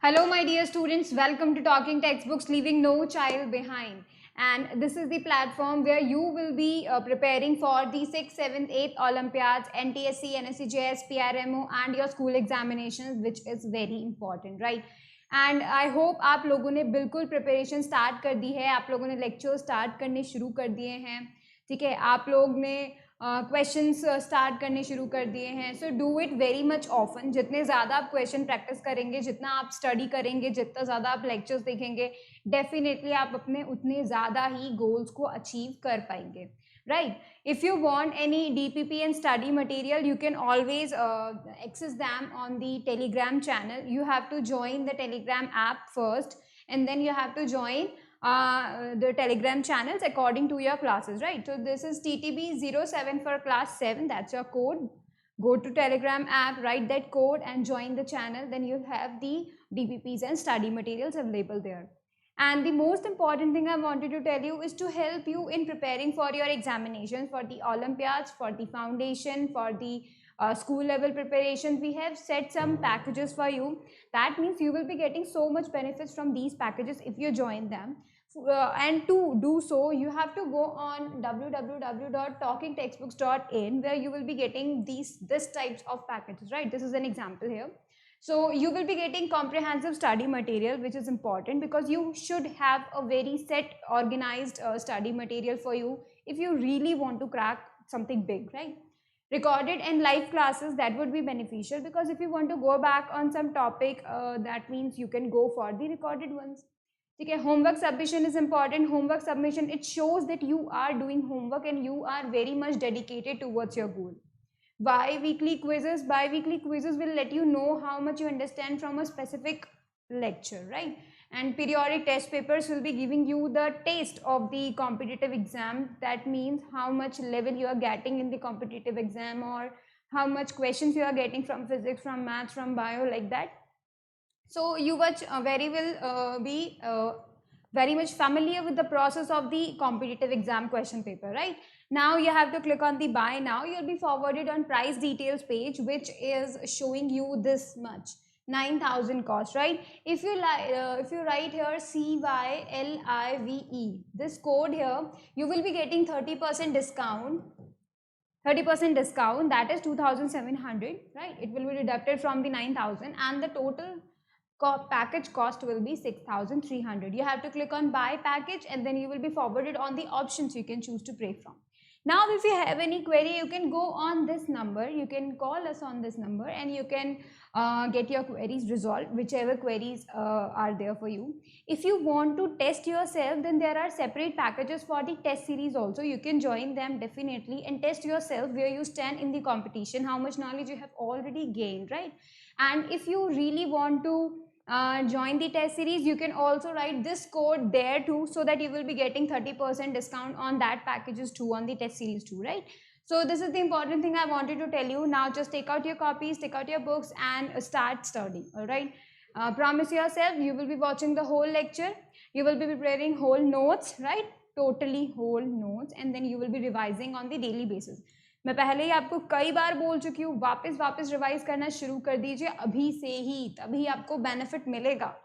Hello, my dear students. Welcome to Talking Textbooks, Leaving No Child Behind. And this is the platform where you will be preparing for the 6th, 7th, 8th Olympiads, NTSC, NSCJS, PRMO, and your school examinations, which is very important, right? And I hope आप लोगों ने बिल्कुल preparation start कर दी है, आप लोगों ने lecture start करने शुरू कर दिए हैं, ठीक है, आप लोग ने क्वेश्चंस स्टार्ट करने शुरू कर दिए हैं. So do it very much often. जितने ज़्यादा आप क्वेश्चन प्रैक्टिस करेंगे, जितना आप स्टडी करेंगे, जितना ज़्यादा आप लेक्चर्स देखेंगे, डेफिनेटली आप अपने उतने ज़्यादा ही गोल्स को अचीव कर पाएंगे. Right. If you want any DPP and study material, you can always access them on the Telegram channel. You have to join the Telegram app first, and then you have to join the Telegram channels according to your classes, right? So this is TTB07 for class 7. That's your code. Go to Telegram app, write that code and join the channel. Then you'll have the DPPs and study materials available there. And the most important thing I wanted to tell you is to help you in preparing for your examinations, for the Olympiads, for the foundation, for the school level preparation. We have set some packages for you. That means you will be getting so much benefits from these packages if you join them. And to do so, you have to go on www.talkingtextbooks.in, where you will be getting this types of packages, right? This is an example here. So you will be getting comprehensive study material, which is important because you should have a very set organized study material for you if you really want to crack something big, right? Recorded and live classes, that would be beneficial because if you want to go back on some topic, that means you can go for the recorded ones. Okay, homework submission is important. Homework submission, it shows that you are doing homework and you are very much dedicated towards your goal. Bi-weekly quizzes will let you know how much you understand from a specific lecture, right? And periodic test papers will be giving you the taste of the competitive exam. That means how much level you are getting in the competitive exam, or how much questions you are getting from physics, from maths, from bio, like that. So you will be very much familiar with the process of the competitive exam question paper, right? Now you have to click on the buy now. You'll be forwarded on price details page, which is showing you this much 9,000 cost, right? If you write here CYLIVE, this code here, you will be getting 30% discount. 30% discount, that is 2,700, right? It will be deducted from the 9,000 and the total package cost will be 6,300. You have to click on buy package and then you will be forwarded on the options you can choose to pay from. Now if you have any query, you can go on this number, you can call us on this number and you can get your queries resolved, whichever queries are there for you. If you want to test yourself, then there are separate packages for the test series also. You can join them definitely and test yourself where you stand in the competition, how much knowledge you have already gained, right? And if you really want to join the test series, you can also write this code there too, so that you will be getting 30% discount on that packages too, on the test series too, right? So this is the important thing I wanted to tell you. Now just take out your copies, take out your books and start studying, all right? Promise yourself you will be watching the whole lecture, you will be preparing whole notes, right? Totally whole notes, and then you will be revising on the daily basis. मैं पहले ही आपको कई बार बोल चुकी हूँ, वापस revise करना शुरू कर दीजिए अभी से ही, तभी आपको बेनिफिट मिलेगा,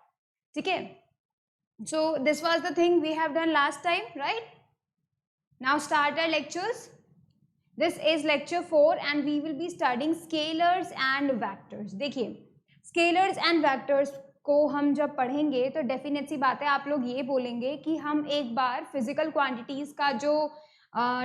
ठीक है? So this was the thing we have done last time, right? Now start our lectures. This is lecture 4 and we will be studying scalars and vectors. देखिए, scalars and vectors को हम जब पढ़ेंगे तो डेफिनेट सी बात है, आप लोग ये बोलेंगे कि हम एक बार फिजिकल क्वांटिटीज का जो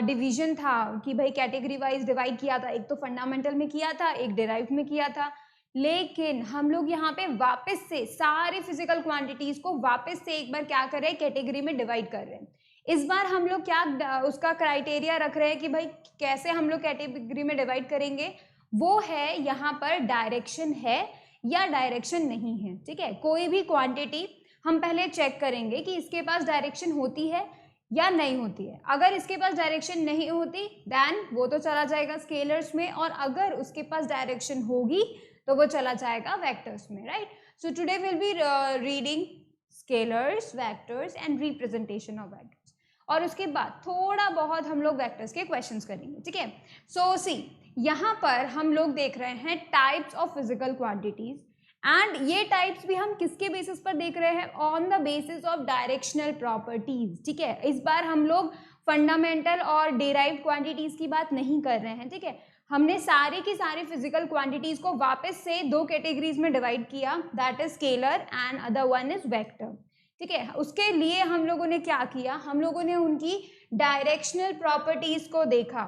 डिवीजन था कि भाई कैटेगरी वाइज डिवाइड किया था, एक तो फंडामेंटल में किया था, एक डिराइव में किया था, लेकिन हम लोग यहाँ पे वापस से सारे फिजिकल क्वांटिटीज को वापस से एक बार क्या कर रहे हैं, कैटेगरी में डिवाइड कर रहे हैं. इस बार हम लोग क्या उसका क्राइटेरिया रख रहे हैं कि भाई कैसे हम लोग कैटेगरी में डिवाइड करेंगे, वो है यहाँ पर डायरेक्शन है या डायरेक्शन नहीं है, ठीक है? कोई भी क्वांटिटी हम पहले चेक करेंगे कि इसके पास डायरेक्शन होती है या नहीं होती है. अगर इसके पास डायरेक्शन नहीं होती देन वो तो चला जाएगा स्केलर्स में, और अगर उसके पास डायरेक्शन होगी तो वो चला जाएगा वेक्टर्स में, right? So today will be reading scalars, vectors and representation of vectors, और उसके बाद थोड़ा बहुत हम लोग वेक्टर्स के क्वेश्चंस करेंगे, ठीक है? सो सी, यहाँ पर हम लोग देख रहे हैं types of physical quantities and ये टाइप्स भी हम किसके बेसिस पर देख रहे हैं, on the basis of directional properties, ठीक है। इस बार हम लोग फंडामेंटल और डिराइव्ड क्वांटिटीज की बात नहीं कर रहे हैं, ठीक है। हमने सारे की सारे फिजिकल क्वांटिटीज को वापस से दो कैटेगरीज में डिवाइड किया, that is scalar and other one is vector, ठीक है। उसके लिए हम लोगों ने क्या किया, हम लोगों ने उनकी डायरेक्शनल प्रॉपर्टीज को देखा,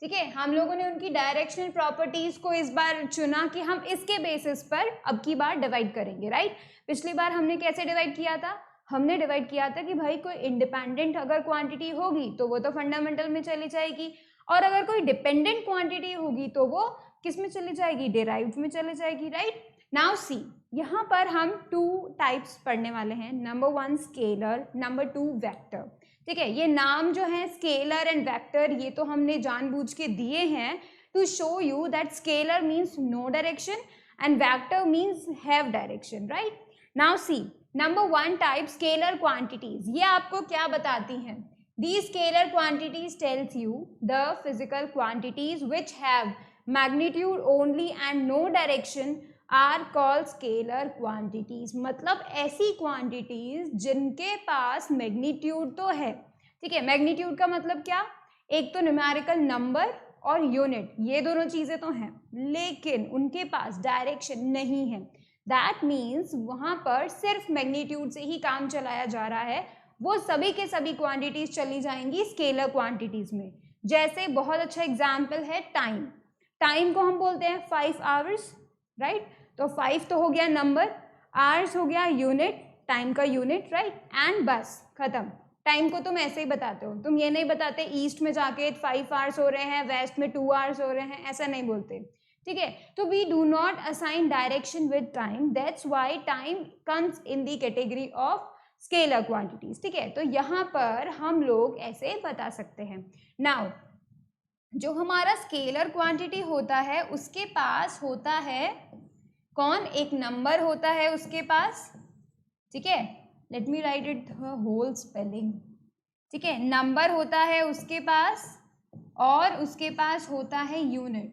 ठीक है। हम लोगों ने उनकी डायरेक्शनल प्रॉपर्टीज को इस बार चुना कि हम इसके बेसिस पर अब की बार डिवाइड करेंगे, राइट। पिछली बार हमने कैसे डिवाइड किया था, हमने डिवाइड किया था कि भाई कोई इंडिपेंडेंट अगर क्वांटिटी होगी तो वो तो फंडामेंटल में चली जाएगी, और अगर कोई डिपेंडेंट क्वांटिटी होगी तो वो किस में चली जाएगी, डिराइव्ड में चली जाएगी, राइट। नाउ सी, यहाँ पर हम टू टाइप्स पढ़ने वाले हैं, number one scalar, number two vector, ठीक है। ये नाम जो है स्केलर एंड वेक्टर, ये तो हमने जानबूझ के दिए हैं to show you that scalar means no direction and vector means have direction, right. Now see, number one type scalar quantities, ये आपको क्या बताती हैं, these scalar quantities tells you the physical quantities which have magnitude only and no direction are called scalar quantities। मतलब ऐसी quantities जिनके पास magnitude तो है, ठीक है। magnitude का मतलब क्या, एक तो न्यूमेरिकल नंबर और यूनिट, ये दोनों चीजें तो हैं, लेकिन उनके पास डायरेक्शन नहीं है। दैट मीन्स वहां पर सिर्फ मैग्नीट्यूड से ही काम चलाया जा रहा है, वो सभी के सभी क्वांटिटीज चली जाएंगी स्केलर क्वांटिटीज में। जैसे बहुत अच्छा एग्जाम्पल है टाइम, टाइम को हम बोलते हैं 5 आवर्स, राइट। तो 5 तो हो गया नंबर, आवर्स हो गया यूनिट, टाइम का यूनिट, राइट, एंड बस खत्म। टाइम को तुम ऐसे ही बताते हो, तुम ये नहीं बताते ईस्ट में जाके 5 आवर्स हो रहे हैं, वेस्ट में 2 आवर्स हो रहे हैं, ऐसा नहीं बोलते, ठीक है। तो we do not assign direction with time, that's why time comes in the category of scalar quantities, ठीक है। तो यहाँ पर हम लोग ऐसे बता सकते हैं। नाउ जो हमारा स्केलर क्वांटिटी होता है उसके पास होता है कौन, एक नंबर होता है उसके पास, ठीक है। Let me write it whole spelling, ठीक है। नंबर होता है उसके पास और उसके पास होता है यूनिट,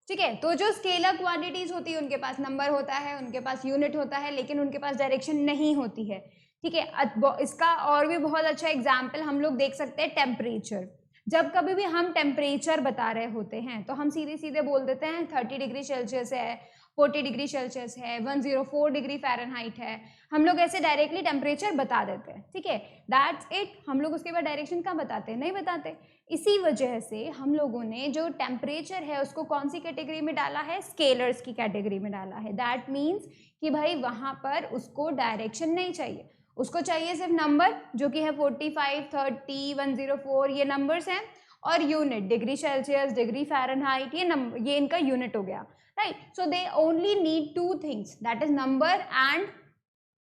ठीक है। तो जो स्केलर क्वांटिटीज होती है उनके पास नंबर होता है, उनके पास यूनिट होता है, लेकिन उनके पास डायरेक्शन नहीं होती है, ठीक है। इसका और भी बहुत अच्छा एग्जाम्पल हम लोग देख सकते हैं टेम्परेचर। जब कभी भी हम टेम्परेचर बता रहे होते हैं तो हम सीधे सीधे बोल देते हैं 30 डिग्री सेल्सियस है, 40 डिग्री सेल्सियस है, 104 डिग्री फ़ारेनहाइट है, हम लोग ऐसे डायरेक्टली टेम्परेचर बता देते हैं, ठीक है। दैट्स इट, हम लोग उसके बाद डायरेक्शन कहाँ बताते हैं, नहीं बताते। इसी वजह से हम लोगों ने जो टेम्परेचर है उसको कौन सी कैटेगरी में डाला है, स्केलर्स की कैटेगरी में डाला है। दैट मीन्स कि भाई वहाँ पर उसको डायरेक्शन नहीं चाहिए, उसको चाहिए सिर्फ नंबर जो कि है 45, 30, 104, ये नंबर्स हैं, और unit degree Celsius, degree Fahrenheit, ये इनका यूनिट हो गया, right. So they only need two things, that is number and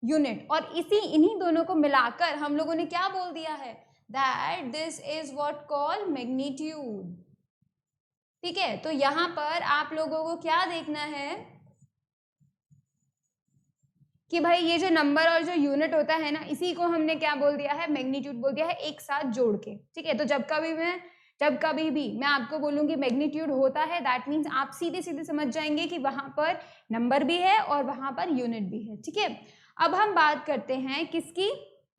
unit, और इन्हीं दोनों को मिलाकर हम लोगों ने क्या बोल दिया है, that this is what call magnitude, ठीक है। तो यहाँ पर आप लोगों को क्या देखना है कि भाई ये जो नंबर और जो यूनिट होता है ना, इसी को हमने क्या बोल दिया है, मैग्नीट्यूड बोल दिया है, एक साथ जोड़ के, ठीक है। तो जब कभी भी मैं आपको बोलूंगी मैग्नीट्यूड होता है, दैट मीन्स आप सीधे सीधे समझ जाएंगे कि वहां पर नंबर भी है और वहां पर यूनिट भी है, ठीक है। अब हम बात करते हैं किसकी,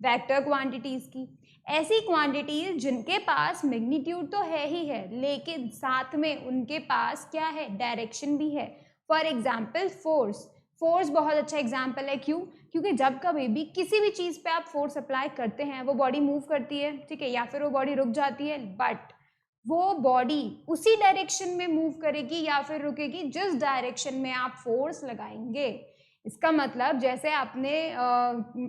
वेक्टर क्वांटिटीज की। ऐसी क्वांटिटीज जिनके पास मैग्नीट्यूड तो है ही है, लेकिन साथ में उनके पास क्या है, डायरेक्शन भी है। फॉर एग्जाम्पल फोर्स, फोर्स बहुत अच्छा एग्जाम्पल है, क्यों, क्योंकि जब कभी भी किसी भी चीज़ पे आप फोर्स अप्लाई करते हैं वो बॉडी मूव करती है, ठीक है, या फिर वो बॉडी रुक जाती है, बट वो बॉडी उसी डायरेक्शन में मूव करेगी या फिर रुकेगी जिस डायरेक्शन में आप फोर्स लगाएंगे। इसका मतलब जैसे आपने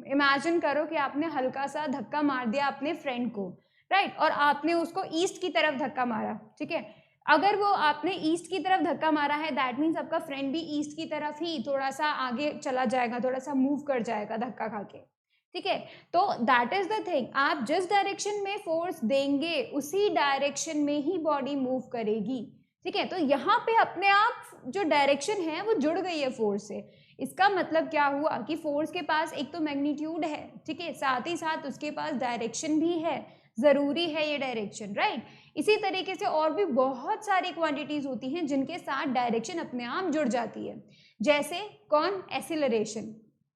इमेजिन करो कि आपने हल्का सा धक्का मार दिया अपने फ्रेंड को, राइट, और आपने उसको ईस्ट की तरफ धक्का मारा, ठीक है। अगर वो आपने ईस्ट की तरफ धक्का मारा है, दैट मीन्स आपका फ्रेंड भी ईस्ट की तरफ ही थोड़ा सा आगे चला जाएगा, थोड़ा सा मूव कर जाएगा धक्का खा के, ठीक है। तो दैट इज द थिंग, आप जिस डायरेक्शन में फोर्स देंगे उसी डायरेक्शन में ही बॉडी मूव करेगी, ठीक है। तो यहाँ पे अपने आप जो डायरेक्शन है वो जुड़ गई है फोर्स से। इसका मतलब क्या हुआ कि फोर्स के पास एक तो मैग्नीट्यूड है, ठीक है, साथ ही साथ उसके पास डायरेक्शन भी है, जरूरी है ये डायरेक्शन, राइट। इसी तरीके से और भी बहुत सारी क्वांटिटीज होती हैं जिनके साथ डायरेक्शन अपने आप जुड़ जाती है। जैसे कौन? एसिलरेशन।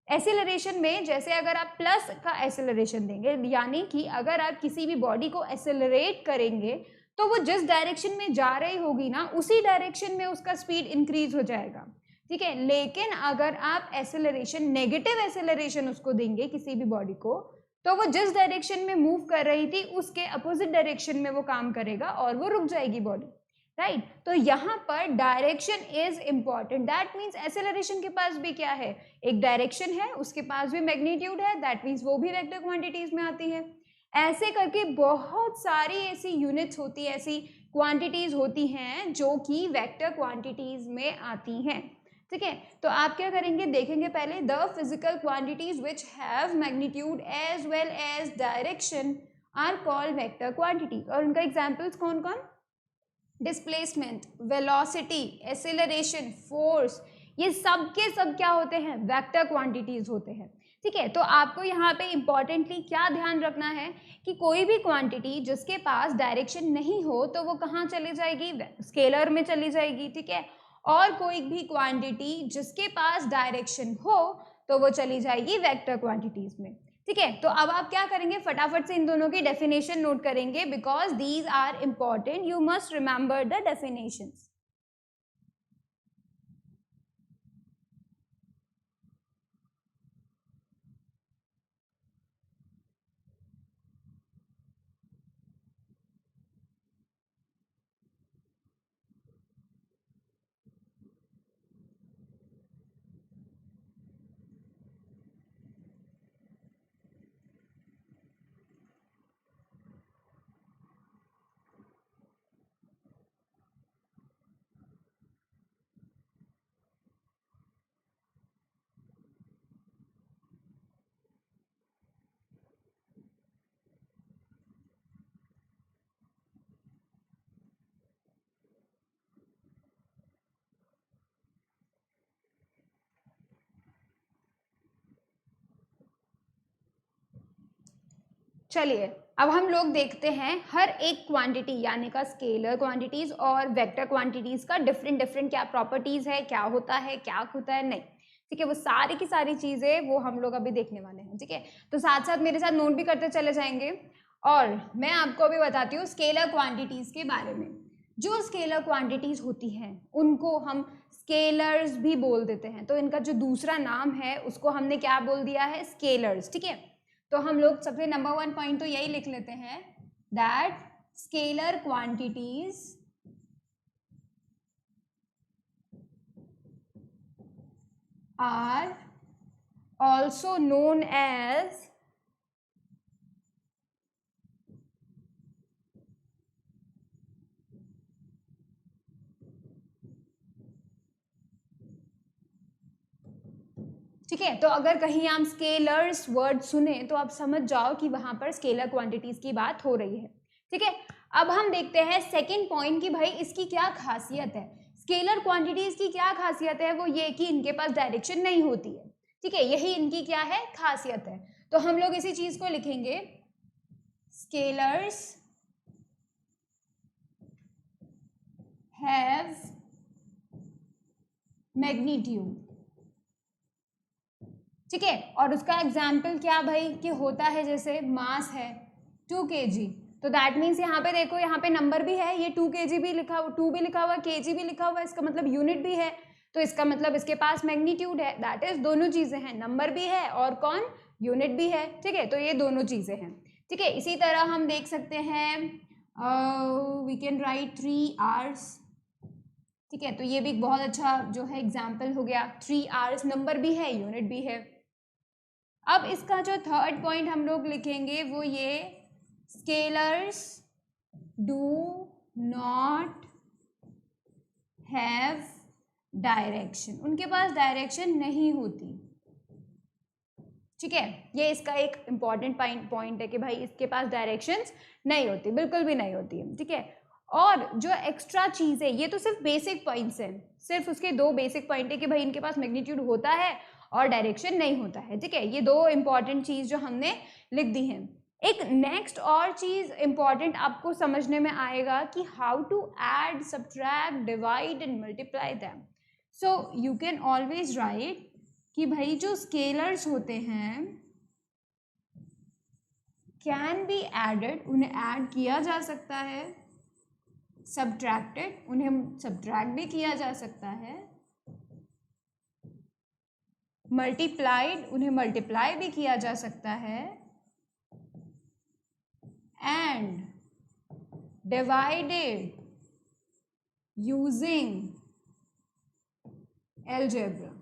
एसिलरेशन में जैसे अगर आप प्लस का एसिलरेशन देंगे, यानी कि अगर आप किसी भी बॉडी को एसिलरेट करेंगे तो वो जिस डायरेक्शन में जा रही होगी ना, उसी डायरेक्शन में उसका स्पीड इंक्रीज हो जाएगा, ठीक है। लेकिन अगर आप एसिलरेशन, नेगेटिव एसिलरेशन उसको देंगे किसी भी बॉडी को, तो वो जिस डायरेक्शन में मूव कर रही थी उसके अपोजिट डायरेक्शन में वो काम करेगा और वो रुक जाएगी बॉडी, राइट। तो यहाँ पर direction is important. That means acceleration के पास भी क्या है? एक डायरेक्शन है, उसके पास भी मैग्नीट्यूड है, दैट मीन्स वो भी वेक्टर क्वांटिटीज में आती है। ऐसे करके बहुत सारी ऐसी यूनिट्स होती है, ऐसी क्वांटिटीज होती हैं जो कि वेक्टर क्वांटिटीज में आती हैं, ठीक है। तो आप क्या करेंगे, देखेंगे पहले the physical quantities which have magnitude as well as direction are called vector quantities. और उनका एग्जाम्पल्स कौन कौन? डिस्प्लेसमेंट, वेलोसिटी, एसेलरेशन, फोर्स, ये सब के सब क्या होते हैं? वेक्टर क्वांटिटीज होते हैं, ठीक है। तो आपको यहाँ पे इंपॉर्टेंटली क्या ध्यान रखना है कि कोई भी क्वांटिटी जिसके पास डायरेक्शन नहीं हो तो वो कहाँ चली जाएगी? स्केलर में चली जाएगी, ठीक है। और कोई भी क्वांटिटी जिसके पास डायरेक्शन हो तो वो चली जाएगी वेक्टर क्वांटिटीज में, ठीक है। तो अब आप क्या करेंगे, फटाफट से इन दोनों की डेफिनेशन नोट करेंगे, because these are important, you must remember the definitions. चलिए अब हम लोग देखते हैं हर एक क्वांटिटी यानी का स्केलर क्वांटिटीज और वेक्टर क्वांटिटीज का डिफरेंट डिफरेंट क्या प्रॉपर्टीज है, क्या होता है नहीं, ठीक है। वो सारी की सारी चीजें वो हम लोग अभी देखने वाले हैं, ठीक है। तो साथ साथ मेरे साथ नोट भी करते चले जाएंगे। और मैं आपको अभी बताती हूँ स्केलर क्वांटिटीज के बारे में। जो स्केलर क्वांटिटीज होती हैं उनको हम स्केलर्स भी बोल देते हैं। तो इनका जो दूसरा नाम है उसको हमने क्या बोल दिया है? स्केलर्स, ठीक है। तो हम लोग सबसे नंबर 1 पॉइंट तो यही लिख लेते हैं, that scalar quantities are also known as ठीक है। तो अगर कहीं आप स्केलर्स वर्ड सुने तो आप समझ जाओ कि वहां पर स्केलर क्वांटिटीज की बात हो रही है, ठीक है। अब हम देखते हैं सेकंड पॉइंट कि भाई इसकी क्या खासियत है। स्केलर क्वांटिटीज की क्या खासियत है? वो ये कि इनके पास डायरेक्शन नहीं होती है, ठीक है। यही इनकी क्या है? खासियत है। तो हम लोग इसी चीज को लिखेंगे, स्केलर्स हैव मैग्नीट्यूड, ठीक है। और उसका एग्जाम्पल क्या भाई कि होता है, जैसे मास है 2 kg, तो दैट मीन्स यहाँ पे देखो, यहाँ पे नंबर भी है, ये 2 kg भी लिखा हुआ, 2 भी लिखा हुआ, kg भी लिखा हुआ, इसका मतलब यूनिट भी है, तो इसका मतलब इसके पास मैग्नीट्यूड है। दैट इज दोनों चीजें हैं, नंबर भी है और कौन? यूनिट भी है, ठीक है। तो ये दोनों चीजें हैं, ठीक है। इसी तरह हम देख सकते हैं वी कैन राइट 3 hours, ठीक है। तो ये भी बहुत अच्छा जो है एग्जाम्पल हो गया, 3 hours, नंबर भी है, यूनिट भी है। अब इसका जो थर्ड पॉइंट हम लोग लिखेंगे वो ये, scalars do not have direction, उनके पास डायरेक्शन नहीं होती, ठीक है। ये इसका एक इंपॉर्टेंट पॉइंट है कि भाई इसके पास डायरेक्शंस नहीं होती, बिल्कुल भी नहीं होती है, ठीक है। और जो एक्स्ट्रा चीज है, ये तो सिर्फ बेसिक पॉइंट्स हैं, सिर्फ उसके 2 बेसिक पॉइंट है कि भाई इनके पास मैग्नीट्यूड होता है और डायरेक्शन नहीं होता है, ठीक है। ये 2 इंपॉर्टेंट चीज जो हमने लिख दी हैं। एक नेक्स्ट और चीज इंपॉर्टेंट आपको समझने में आएगा कि how to add, subtract, divide and multiply them. So you can always write कि भाई जो स्केलर्स होते हैं कैन बी एडेड, उन्हें ऐड किया जा सकता है, सब्ट्रैक्टेड, उन्हें सब्ट्रैक्ट भी किया जा सकता है, मल्टीप्लाइड, उन्हें मल्टीप्लाई भी किया जा सकता है, एंड डिवाइडेड यूजिंग अलजेब्रा.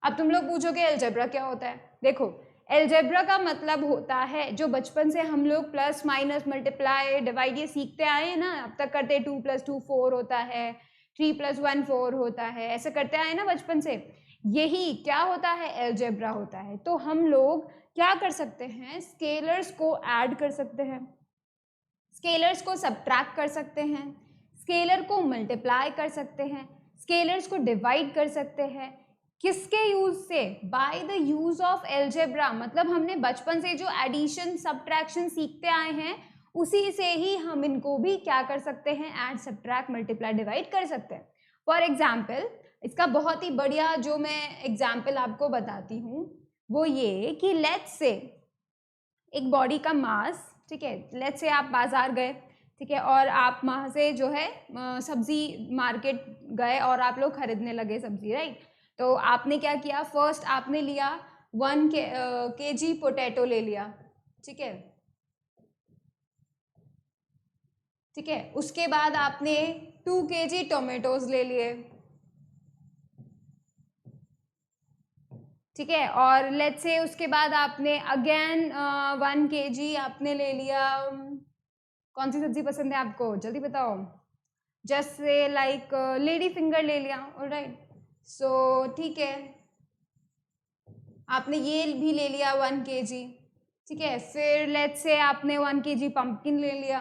अब तुम लोग पूछोगे अलजेब्रा क्या होता है. देखो, अलजेब्रा का मतलब होता है, जो बचपन से हम लोग प्लस माइनस मल्टीप्लाई डिवाइड ये सीखते आए हैं ना, अब तक करते 2 + 2 4 होता है, 3 + 1 4 होता है, ऐसे करते आए ना बचपन से. यही क्या होता है, अलजेब्रा होता है. तो हम लोग क्या कर सकते हैं, स्केलर्स को ऐड कर सकते हैं, स्केलर्स को सब्ट्रैक्ट कर सकते हैं, स्केलर को मल्टीप्लाई कर सकते हैं, स्केलर्स को डिवाइड कर सकते हैं. किसके यूज से, by the use of algebra. मतलब हमने बचपन से जो एडिशन सब्ट्रैक्शन सीखते आए हैं उसी से ही हम इनको भी क्या कर सकते हैं, ऐड, सब्ट्रैक्ट, मल्टीप्लाई, डिवाइड कर सकते हैं. फॉर एग्जाम्पल, इसका बहुत ही बढ़िया जो मैं एग्जाम्पल आपको बताती हूँ वो ये कि लेट्स से एक बॉडी का मास, ठीक है, लेट्स से आप बाजार गए, ठीक है, और आप वहाँ से जो है सब्जी मार्केट गए और आप लोग खरीदने लगे सब्जी, राइट. तो आपने क्या किया, फर्स्ट आपने लिया 1 kg पोटैटो ले लिया, ठीक है, ठीक है. उसके बाद आपने 2 kg टोमेटोज ले लिए, ठीक है. और लेट्स से उसके बाद आपने अगेन 1 kg आपने ले लिया, कौन सी सब्जी पसंद है आपको, जल्दी बताओ. जैसे लाइक लेडी फिंगर ले लिया, ऑलराइट. सो ठीक है, आपने ये भी ले लिया 1 kg, ठीक है. फिर लेट्स से आपने 1 kg पंपकिन ले लिया,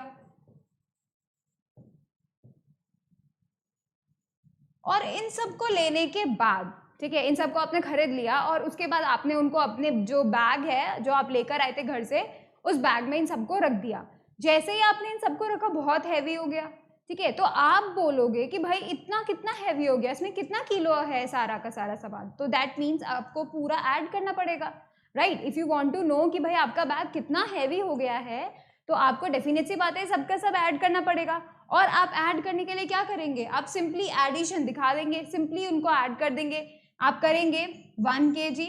और इन सबको लेने के बाद, ठीक है, इन सबको आपने खरीद लिया और उसके बाद आपने उनको अपने जो बैग है जो आप लेकर आए थे घर से, उस बैग में इन सबको रख दिया. जैसे ही आपने इन सबको रखा, बहुत हैवी हो गया, ठीक है. तो आप बोलोगे कि भाई इतना कितना हैवी हो गया, इसमें कितना किलो है सारा का सारा सामान. तो दैट मीन्स आपको पूरा ऐड करना पड़ेगा, right. If you want to know कि भाई आपका बैग कितना हैवी हो गया है, तो आपको डेफिनेट सी बात है सबका सब ऐड करना पड़ेगा. और आप ऐड करने के लिए क्या करेंगे, आप सिंपली एडिशन दिखा देंगे, सिंपली उनको ऐड कर देंगे. आप करेंगे 1 kg,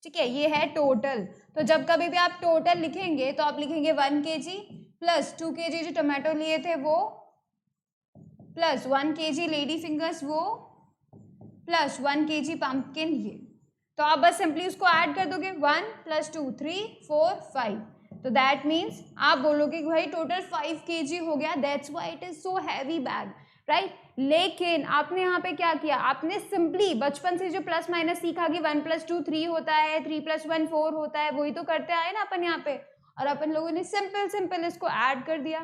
ठीक है, ये है टोटल. तो जब कभी भी आप टोटल लिखेंगे तो आप लिखेंगे 1 kg प्लस 2 kg जो टोमेटो लिए थे वो, प्लस 1 kg लेडी फिंगर्स वो, प्लस 1 kg पंपकिन ये. तो आप बस सिंपली उसको ऐड कर दोगे, 1 + 2 3 4 5. तो दैट मीन्स आप बोलोगे कि भाई टोटल 5 kg हो गया, that's why it is so heavy bag, right. लेकिन आपने यहाँ पे क्या किया, आपने सिंपली बचपन से जो प्लस माइनस सीखा कि 1 + 2 3 होता है, 3 + 1 4 होता है, वही तो करते आए ना अपन यहाँ पे, और अपन लोगों ने सिंपल इसको ऐड कर दिया,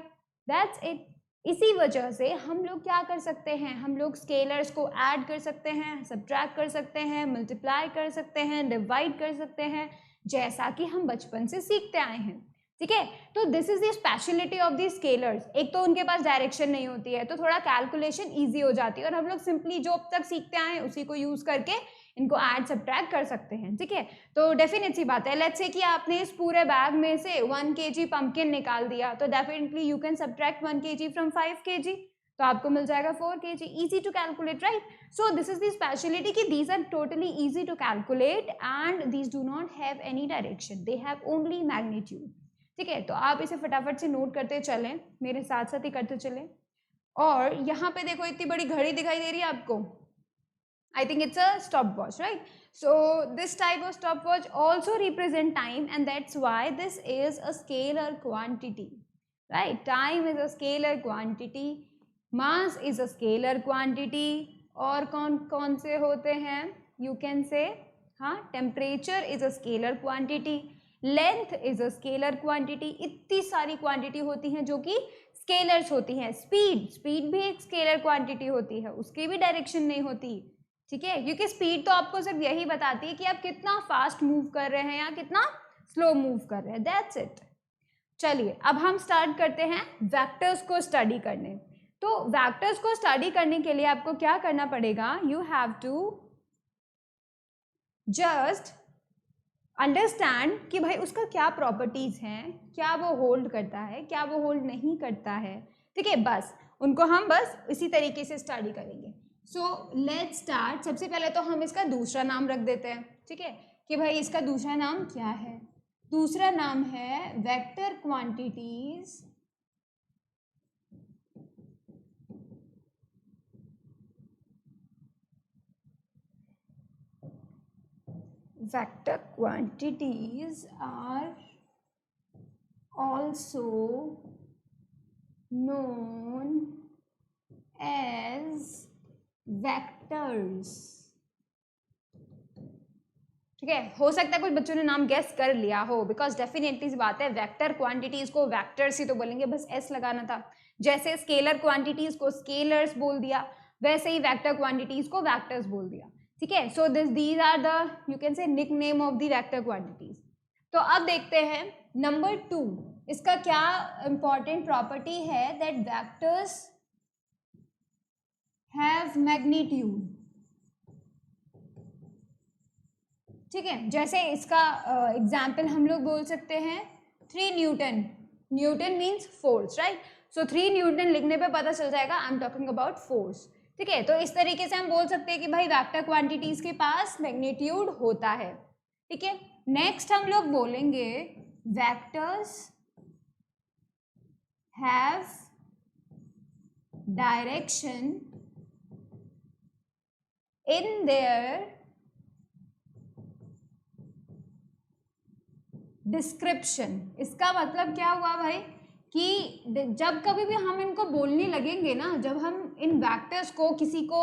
दैट्स इट. इसी वजह से हम लोग क्या कर सकते हैं, हम लोग स्केलर्स को ऐड कर सकते हैं, सब्ट्रैक्ट कर सकते हैं, मल्टीप्लाई कर सकते हैं, डिवाइड कर सकते हैं, जैसा कि हम बचपन से सीखते आए हैं, ठीक है. तो this is the speciality of the scalars. एक तो उनके पास डायरेक्शन नहीं होती है, तो थोड़ा कैलकुलेशन ईजी हो जाती है, और हम लोग सिंपली जो अब तक सीखते आए हैं उसी को यूज करके इनको ऐड सब्ट्रैक्ट कर सकते हैं, ठीक है. तो डेफिनेट सी बात है, लेट्स से कि आपने इस पूरे बैग में से 1 kg पंपकिन निकाल दिया, तो definitely you can subtract 1 kg from 5 kg, तो आपको मिल जाएगा 4 kg. Easy to calculate, right. So this is the speciality कि these are totally easy to calculate and these do not have any direction, they have only magnitude, ठीक है. तो आप इसे फटाफट से नोट करते चलें, मेरे साथ साथ ही करते चलें. और यहाँ पे देखो इतनी बड़ी घड़ी दिखाई दे रही है आपको, I think it's a stopwatch, right? So this type of stopwatch also represent time, and that's why this is a scalar quantity, right? Time is a scalar quantity, mass is a scalar quantity, और कौन कौन से होते हैं, you can say, हाँ, temperature is a scalar quantity, length is a scalar quantity. इतनी सारी quantity होती हैं जो कि स्केलर्स होती हैं. स्पीड भी एक स्केलर क्वांटिटी होती है, उसकी भी डायरेक्शन नहीं होती, ठीक है, क्योंकि स्पीड तो आपको सिर्फ यही बताती है कि आप कितना फास्ट मूव कर रहे हैं या कितना स्लो मूव कर रहे हैं, दैट्स इट। चलिए अब हम स्टार्ट करते हैं वेक्टर्स को स्टडी करने। तो वेक्टर्स को स्टडी करने के लिए आपको क्या करना पड़ेगा, you have to just understand कि भाई उसका क्या प्रॉपर्टीज हैं, क्या वो होल्ड करता है, क्या वो होल्ड नहीं करता है, ठीक है। बस उनको हम बस इसी तरीके से स्टडी करेंगे। So let's start. सबसे पहले तो हम इसका दूसरा नाम रख देते हैं, ठीक है, कि भाई इसका दूसरा नाम क्या है। दूसरा नाम है vector quantities vector quantities are also known as vectors, ठीक है। हो सकता है कुछ बच्चों ने नाम गेस कर लिया हो, बिकॉज डेफिनेटली सी बात है वेक्टर क्वांटिटीज को वेक्टर्स ही तो बोलेंगे, बस एस लगाना था। जैसे स्केलर क्वांटिटीज को स्केलर्स बोल दिया, वैसे ही वेक्टर क्वांटिटीज को वेक्टर्स बोल दिया, ठीक है। So these are the you can say nick name of the vector quantities. तो अब देखते हैं नंबर 2, इसका क्या इंपॉर्टेंट प्रॉपर्टी है, दैट वेक्टर्स हैव मैग्नीट्यूड, ठीक है। जैसे इसका एग्जाम्पल हम लोग बोल सकते हैं 3 newton. Newton means force, right. So 3 newton लिखने पे पता चल जाएगा I am talking about force, ठीक है। तो इस तरीके से हम बोल सकते हैं कि भाई वेक्टर क्वांटिटीज के पास मैग्नीट्यूड होता है, ठीक है। नेक्स्ट हम लोग बोलेंगे vectors have direction in their description. इसका मतलब क्या हुआ भाई कि जब कभी भी हम इनको बोलने लगेंगे ना, जब हम इन वेक्टर्स को किसी को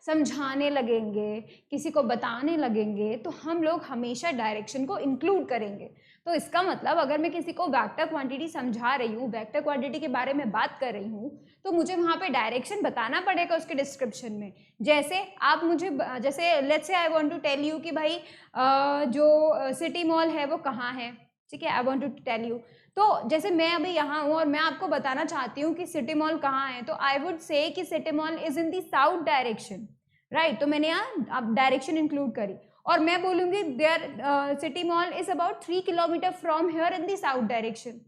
समझाने लगेंगे, किसी को बताने लगेंगे, तो हम लोग हमेशा डायरेक्शन को इंक्लूड करेंगे। तो इसका मतलब अगर मैं किसी को वेक्टर क्वांटिटी समझा रही हूँ, वेक्टर क्वांटिटी के बारे में बात कर रही हूँ, तो मुझे वहाँ पे डायरेक्शन बताना पड़ेगा उसके डिस्क्रिप्शन में। जैसे आप मुझे, जैसे let's say I want to tell you कि भाई जो सिटी मॉल है वो कहाँ है, ठीक है। I want to tell you, तो जैसे मैं अभी यहाँ हूँ और मैं आपको बताना चाहती हूँ कि सिटी मॉल कहाँ है, तो आई वुड से कि city mall is in the south direction, right. तो मैंने यहाँ डायरेक्शन इंक्लूड करी और मैं बोलूँगी there city mall is about 3 kilometre from here in the south direction.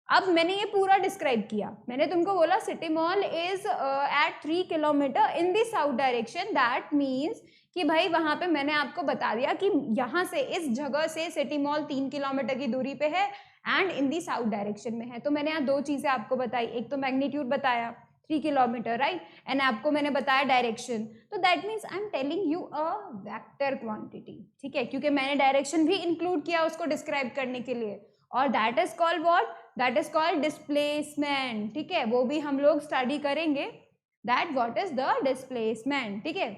अब मैंने ये पूरा डिस्क्राइब किया, मैंने तुमको बोला city mall is at 3 kilometre in the south direction, that means कि भाई वहां पे मैंने आपको बता दिया कि यहाँ से इस जगह से सिटी मॉल 3 किलोमीटर की दूरी पे है and in the south direction में है। तो मैंने यहाँ 2 चीजें आपको बताई, एक तो मैग्नीट्यूड बताया 3 किलोमीटर, राइट, एंड आपको मैंने बताया डायरेक्शन। तो that means I am telling you a vector quantity, ठीक है, क्योंकि मैंने डायरेक्शन भी इंक्लूड किया उसको डिस्क्राइब करने के लिए, और that is called what, that is called displacement, ठीक है। वो भी हम लोग स्टडी करेंगे that what is the displacement, ठीक है।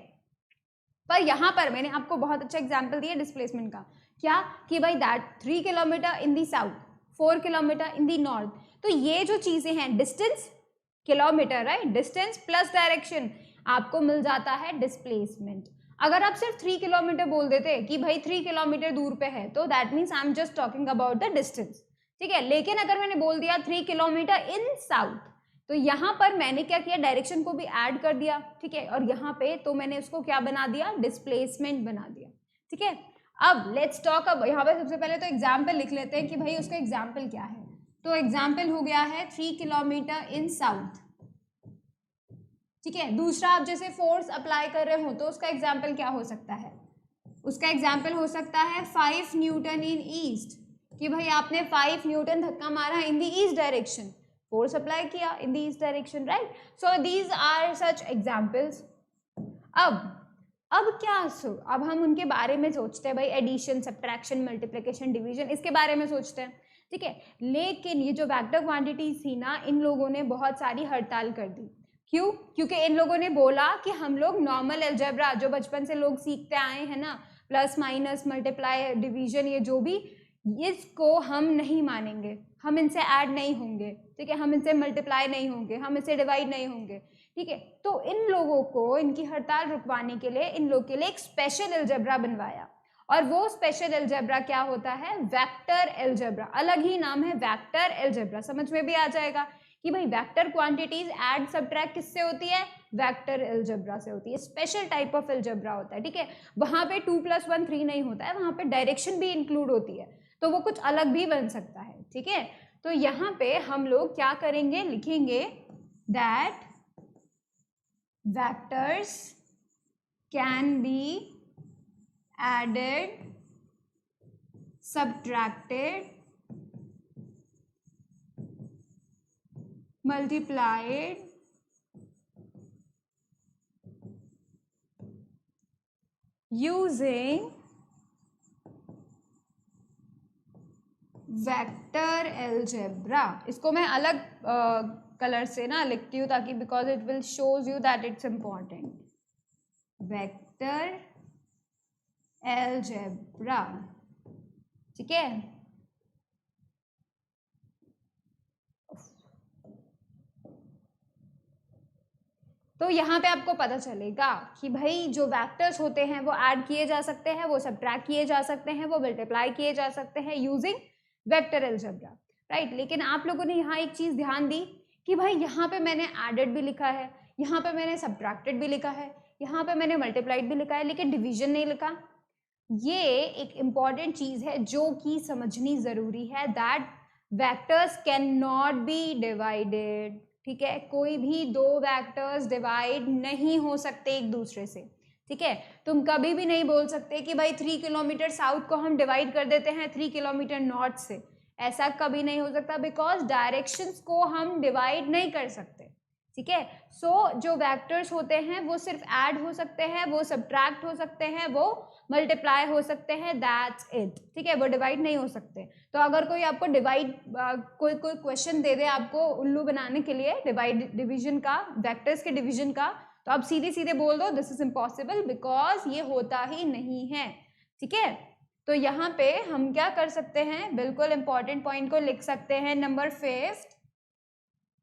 पर यहाँ पर मैंने आपको बहुत अच्छा एग्जाम्पल दिया डिस्प्लेसमेंट का, क्या कि भाई that 3 kilometre in the south, 4 kilometre in the north. तो ये जो चीजें हैं, distance kilometre, right, distance plus direction, आपको मिल जाता है डिस्प्लेसमेंट। अगर आप सिर्फ 3 किलोमीटर बोल देते कि भाई 3 किलोमीटर दूर पे है, तो that means I am just talking about the distance, ठीक है। लेकिन अगर मैंने बोल दिया 3 किलोमीटर इन साउथ, तो यहाँ पर मैंने क्या किया, डायरेक्शन को भी ऐड कर दिया, ठीक है, और यहाँ पे तो मैंने उसको क्या बना दिया, डिस्प्लेसमेंट बना दिया, ठीक है। अब लेट्स टॉक, अब यहाँ पे सबसे पहले तो एग्जाम्पल लिख लेते हैं कि भाई उसका एग्जाम्पल क्या है। तो एग्जाम्पल हो गया है 3 किलोमीटर इन साउथ, ठीक है। दूसरा, आप जैसे फोर्स अप्लाई कर रहे हो तो उसका एग्जाम्पल क्या हो सकता है, उसका एग्जाम्पल हो सकता है 5 न्यूटन इन ईस्ट, कि भाई आपने 5 न्यूटन धक्का मारा in the east direction, force apply किया in the east direction, right. So these are such examples. अब क्या अब हम उनके बारे में सोचते हैं, भाई एडिशन, सब्ट्रैक्शन, मल्टीप्लिकेशन, डिवीजन, इसके बारे में सोचते हैं, ठीक है। लेकिन ये जो वेक्टर क्वांटिटीज थी ना, इन लोगों ने बहुत सारी हड़ताल कर दी। क्यों? क्योंकि इन लोगों ने बोला कि हम लोग नॉर्मल अलजेब्रा जो बचपन से लोग सीखते आए हैं ना, प्लस माइनस मल्टीप्लाई डिवीजन, ये जो भी, इसको हम नहीं मानेंगे, हम इनसे ऐड नहीं होंगे, ठीक है, हम इनसे मल्टीप्लाई नहीं होंगे, हम इनसे डिवाइड नहीं होंगे, ठीक है। तो इन लोगों को इनकी हड़ताल रुकवाने के लिए इन लोग के लिए एक स्पेशल अलजेब्रा बनवाया, और वो स्पेशल अलजेब्रा क्या होता है, वेक्टर अलजेब्रा, अलग ही नाम है वेक्टर अलजेब्रा। समझ में भी आ जाएगा कि भाई वेक्टर क्वांटिटीज ऐड सब्ट्रैक्ट किससे होती है, वेक्टर अलजेब्रा से होती है। स्पेशल टाइप ऑफ अलजेब्रा होता है, ठीक है। वहां पे 2 + 1 3 नहीं होता है, वहां पे डायरेक्शन भी इंक्लूड होती है, तो वो कुछ अलग भी बन सकता है, ठीक है। तो यहाँ पे हम लोग क्या करेंगे, लिखेंगे that vectors can be added, subtracted, multiplied, using vector algebra. इसको मैं अलग कलर से ना लिखती हूँ ताकि because it will shows you that it's important. Vector algebra, ठीक है। तो यहाँ पे आपको पता चलेगा कि भाई जो वेक्टर्स होते हैं वो ऐड किए जा सकते हैं, वो सब्ट्रैक्ट किए जा सकते हैं, वो मल्टीप्लाई किए जा सकते हैं यूजिंग वेक्टर अलजेब्रा, राइट। लेकिन आप लोगों ने यहाँ एक चीज ध्यान दी कि भाई यहाँ पे मैंने एडेड भी लिखा है, यहाँ पे मैंने सब्ट्रैक्टेड भी लिखा है, यहाँ पे मैंने मल्टीप्लाइड भी लिखा है, लेकिन डिवीजन नहीं लिखा। ये एक इम्पॉर्टेंट चीज है जो कि समझनी जरूरी है, that vectors can not be divided, ठीक है। कोई भी दो वेक्टर्स डिवाइड नहीं हो सकते एक दूसरे से, ठीक है। तुम कभी भी नहीं बोल सकते कि भाई 3 किलोमीटर साउथ को हम डिवाइड कर देते हैं 3 किलोमीटर नॉर्थ से, ऐसा कभी नहीं हो सकता, बिकॉज डायरेक्शंस को हम डिवाइड नहीं कर सकते, ठीक है। सो जो वेक्टर्स होते हैं वो सिर्फ ऐड हो सकते हैं, वो सब्ट्रैक्ट हो सकते हैं, वो मल्टीप्लाई हो सकते हैं, दैट्स इट, ठीक है। वो डिवाइड नहीं हो सकते। तो अगर कोई आपको डिवाइड कोई क्वेश्चन दे दे आपको उल्लू बनाने के लिए डिवाइड डिवीजन का, वेक्टर्स के डिवीजन का, तो आप सीधे सीधे बोल दो दिस इज इम्पॉसिबल, बिकॉज ये होता ही नहीं है, ठीक है। तो यहाँ पे हम क्या कर सकते हैं, बिल्कुल इंपॉर्टेंट पॉइंट को लिख सकते हैं, number 5,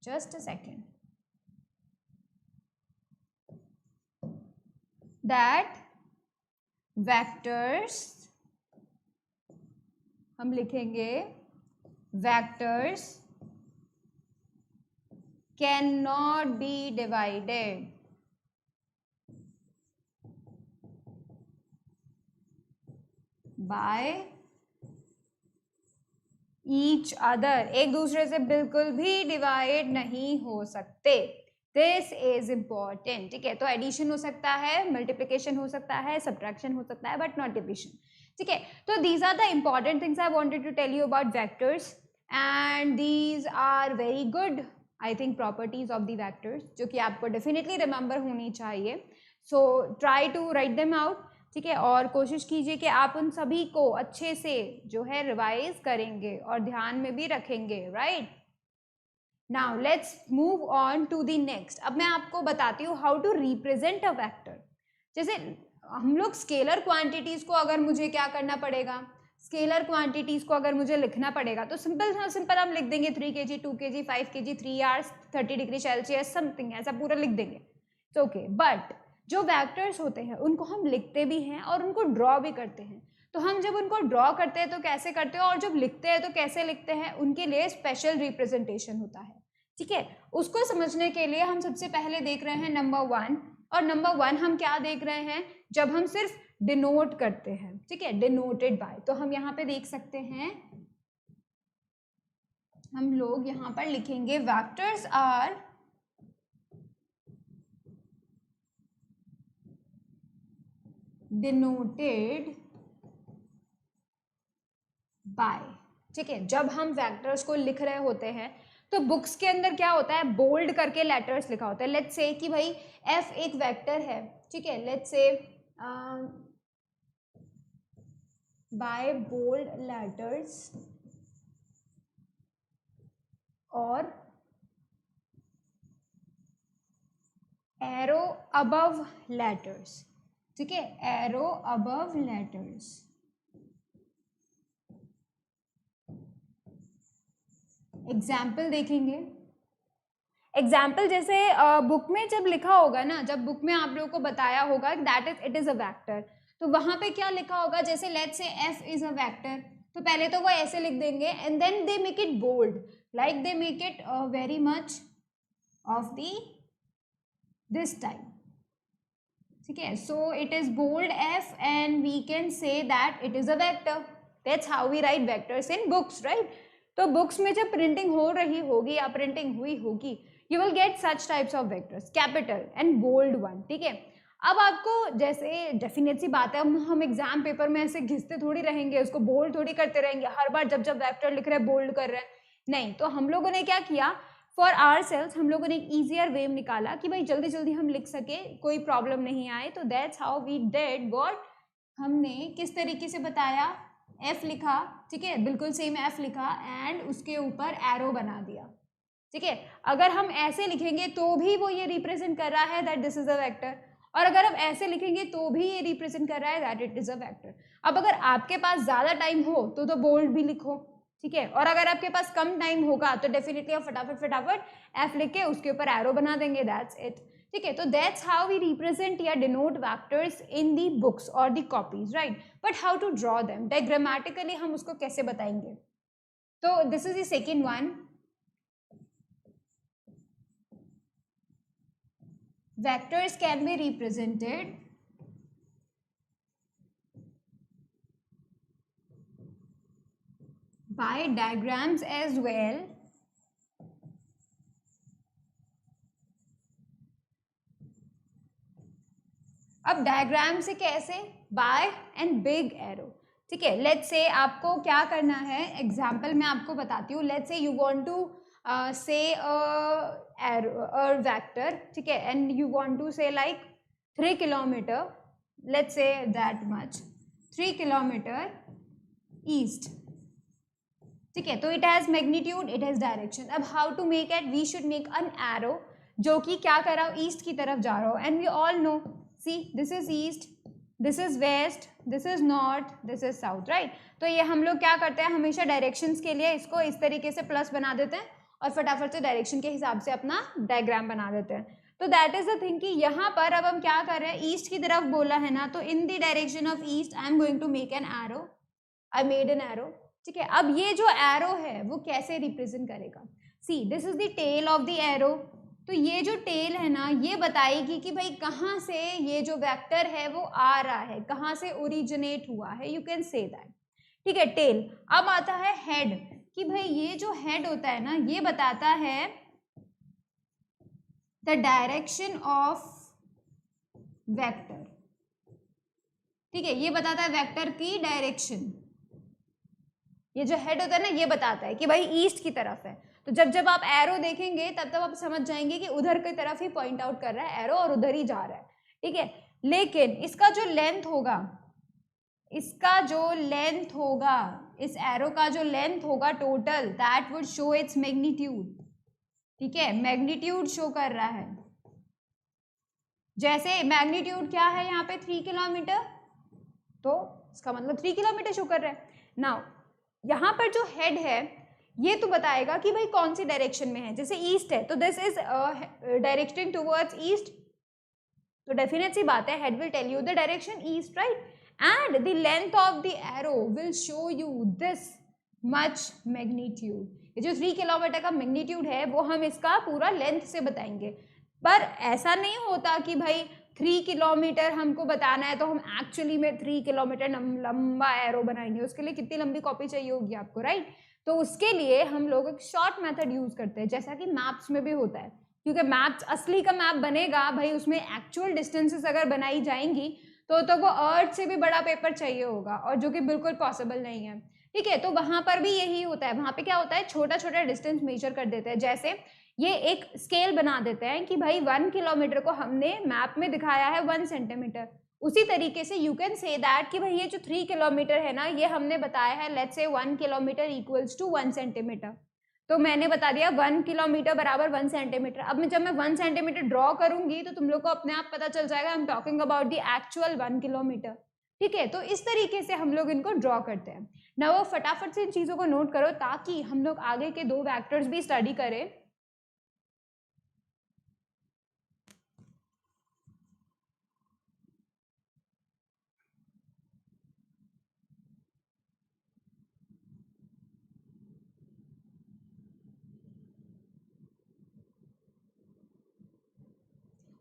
just a second, that vectors, हम लिखेंगे vectors cannot be divided by each other, एक दूसरे से बिल्कुल भी डिवाइड नहीं हो सकते। दिस इज इम्पॉर्टेंट, ठीक है। तो एडिशन हो सकता है, मल्टीप्लिकेशन हो सकता है, सब्ट्रैक्शन हो सकता है, बट नॉट डिविजन, ठीक है। तो these are the important things I wanted to tell you about vectors, and these are very good I think properties of the vectors, जो कि आपको डेफिनेटली रिमेंबर होनी चाहिए। So try to write them out, ठीक है। और कोशिश कीजिए कि आप उन सभी को अच्छे से जो है रिवाइज करेंगे और ध्यान में भी रखेंगे, right. Now let's move on to the next. अब मैं आपको बताती हूँ how to represent a vector. जैसे हम लोग स्केलर क्वांटिटीज को अगर मुझे क्या करना पड़ेगा, स्केलर क्वांटिटीज को अगर मुझे लिखना पड़ेगा तो सिंपल हम लिख देंगे 3 kg 2 kg 5 kg 3 hours 30 degree Celsius something, ऐसा पूरा लिख देंगे, इट्स ओके। बट जो वेक्टर्स होते हैं उनको हम लिखते भी हैं और उनको ड्रॉ भी करते हैं। तो हम जब उनको ड्रॉ करते हैं तो कैसे करते हैं, और जब लिखते हैं तो कैसे लिखते हैं, उनके लिए स्पेशल रिप्रेजेंटेशन होता है, ठीक है। उसको समझने के लिए हम सबसे पहले देख रहे हैं नंबर 1, और नंबर 1 हम क्या देख रहे हैं, जब हम सिर्फ डिनोट करते हैं, ठीक है, डिनोटेड बाय। तो हम यहाँ पे देख सकते हैं, हम लोग यहाँ पर लिखेंगे वेक्टर्स आर डिनोटेड बाय, ठीक है। जब हम वेक्टर्स को लिख रहे होते हैं तो बुक्स के अंदर क्या होता है, बोल्ड करके लेटर्स लिखा होता है। लेट्स से कि भाई f एक वेक्टर है, ठीक है, let's say by bold letters और एरो अबव लेटर्स, ठीक है, एरो अबव लेटर्स। एग्जाम्पल देखेंगे, एग्जाम्पल जैसे बुक में जब लिखा होगा ना, जब बुक में आप लोगों को बताया होगा that is it is a vector, तो वहां पे क्या लिखा होगा, जैसे लेट्स से f इज अ वेक्टर, तो पहले तो वो ऐसे लिख देंगे and then they make it bold, like they make it very much of the this type, ठीक है. So it is bold f and we can say that it is a vector. That's how we write vectors in books, right. तो books में जब printing हो रही होगी या printing हुई होगी, you will get such types of vectors, capital and bold one, ठीक है. अब आपको जैसे डेफिनेट सी बात है, हम एग्जाम पेपर में ऐसे घिसते थोड़ी रहेंगे, उसको बोल्ड थोड़ी करते रहेंगे हर बार जब जब वेक्टर लिख रहे हैं बोल्ड कर रहे हैं, नहीं. तो हम लोगों ने क्या किया, फॉर आवर सेल्स हम लोगों ने एक ईजियर वे निकाला कि भाई जल्दी जल्दी हम लिख सके, कोई प्रॉब्लम नहीं आए. तो that's how we did what, हमने किस तरीके से बताया, एफ लिखा, ठीक है, बिल्कुल सेम एफ लिखा एंड उसके ऊपर एरो बना दिया, ठीक है. अगर हम ऐसे लिखेंगे तो भी वो ये रिप्रेजेंट कर रहा है that this is a vector, और अगर हम ऐसे लिखेंगे तो भी ये रिप्रेजेंट कर रहा है that it is a vector. अब अगर आपके पास ज्यादा टाइम हो तो बोल्ड भी लिखो, ठीक है, और अगर आपके पास कम टाइम होगा तो डेफिनेटली आप फटाफट फटाफट एफ लिख के उसके ऊपर एरो बना देंगे, दैट्स इट, ठीक है. तो दैट्स हाउ वी रिप्रेजेंट या denote vectors in the books और the copies, right. But how to draw them, diagrammatically हम उसको कैसे बताएंगे. तो this is the second one. Vectors can be represented by diagrams as well. अब diagram से कैसे, बाय एंड बिग एरो, ठीक है. लेट्स से आपको क्या करना है, एग्जाम्पल मैं आपको बताती हूँ. Let's say you want to say a vector, ठीक है, and you want to say like 3 kilometer, let's say that much, 3 kilometer east, ठीक है. तो it has magnitude, it has direction. अब how to make it, we should make an arrow जो कि क्या कर रहा हो, ईस्ट की तरफ जा रहा हो. And we all know, see this is east, this is west, this is north, this is south, right. तो ये हम लोग क्या करते हैं, हमेशा डायरेक्शंस के लिए इसको इस तरीके से प्लस बना देते हैं और फटाफट से डायरेक्शन के हिसाब से अपना डायग्राम बना देते हैं. तो दैट इज द थिंग कि यहाँ पर अब हम क्या कर रहे हैं, ईस्ट की तरफ बोला है ना, तो in the direction of east I am going to make an arrow, I made an arrow, ठीक है. अब ये जो एरो है वो कैसे रिप्रेजेंट करेगा, see this is the tail of the arrow. तो ये जो टेल है ना, ये बताएगी कि भाई कहाँ से ये जो वेक्टर है वो आ रहा है, कहाँ से ओरिजिनेट हुआ है, यू कैन से दैट, ठीक है, टेल. अब आता है हेड, कि भाई ये जो हेड होता है ना, ये बताता है द डायरेक्शन ऑफ वेक्टर, ठीक है, ये बताता है वेक्टर की डायरेक्शन. ये जो हेड होता है ना, ये बताता है कि भाई ईस्ट की तरफ है. तो जब जब आप एरो देखेंगे तब तब आप समझ जाएंगे कि उधर की तरफ ही पॉइंट आउट कर रहा है एरो और उधर ही जा रहा है, ठीक है. लेकिन इसका जो लेंथ होगा, इसका जो लेंथ होगा, इस एरो का जो लेंथ होगा total, that would show its magnitude, ठीक है. मैग्नीट्यूड शो कर रहा है, जैसे मैग्नीट्यूड क्या है यहाँ पे 3 किलोमीटर, तो इसका मतलब 3 किलोमीटर शो कर रहा है. नाउ यहाँ पर जो हेड है ये तो बताएगा कि भाई कौन सी डायरेक्शन में है. जैसे ईस्ट है तो this is directing towards east, तो डेफिनेट सी बात है head will tell you the direction east, right. And the length of the arrow will show you this much magnitude. ये जो 3 किलोमीटर का मैग्नीट्यूड है वो हम इसका पूरा लेंथ से बताएंगे. पर ऐसा नहीं होता कि भाई 3 किलोमीटर हमको बताना है तो हम एक्चुअली में 3 किलोमीटर लंबा एरो बनाएंगे. उसके लिए कितनी लंबी कॉपी चाहिए होगी आपको, राइट. तो उसके लिए हम लोग एक शॉर्ट मेथड यूज करते हैं, जैसा कि मैप्स में भी होता है. क्योंकि मैप्स असली का मैप बनेगा भाई, उसमें एक्चुअल डिस्टेंसेस अगर बनाई जाएंगी तो वो अर्थ से भी बड़ा पेपर चाहिए होगा, और जो कि बिल्कुल पॉसिबल नहीं है, ठीक है. तो वहां पर भी यही होता है. वहां पे क्या होता है, छोटा छोटा डिस्टेंस मेजर कर देते हैं. जैसे ये एक स्केल बना देते हैं कि भाई 1 किलोमीटर को हमने मैप में दिखाया है 1 सेंटीमीटर. उसी तरीके से यू कैन से दैट कि भाई ये जो 3 किलोमीटर है ना, ये हमने बताया है लेट्स से 1 किलोमीटर इक्वल्स टू 1 सेंटीमीटर. तो मैंने बता दिया 1 किलोमीटर बराबर 1 सेंटीमीटर. अब जब मैं 1 सेंटीमीटर ड्रॉ करूंगी तो तुम लोग को अपने आप पता चल जाएगा I am talking about the actual 1 kilometre, ठीक है. तो इस तरीके से हम लोग इनको ड्रॉ करते हैं. ना वो फटाफट से इन चीजों को नोट करो ताकि हम लोग आगे के 2 वेक्टर्स भी स्टडी करें.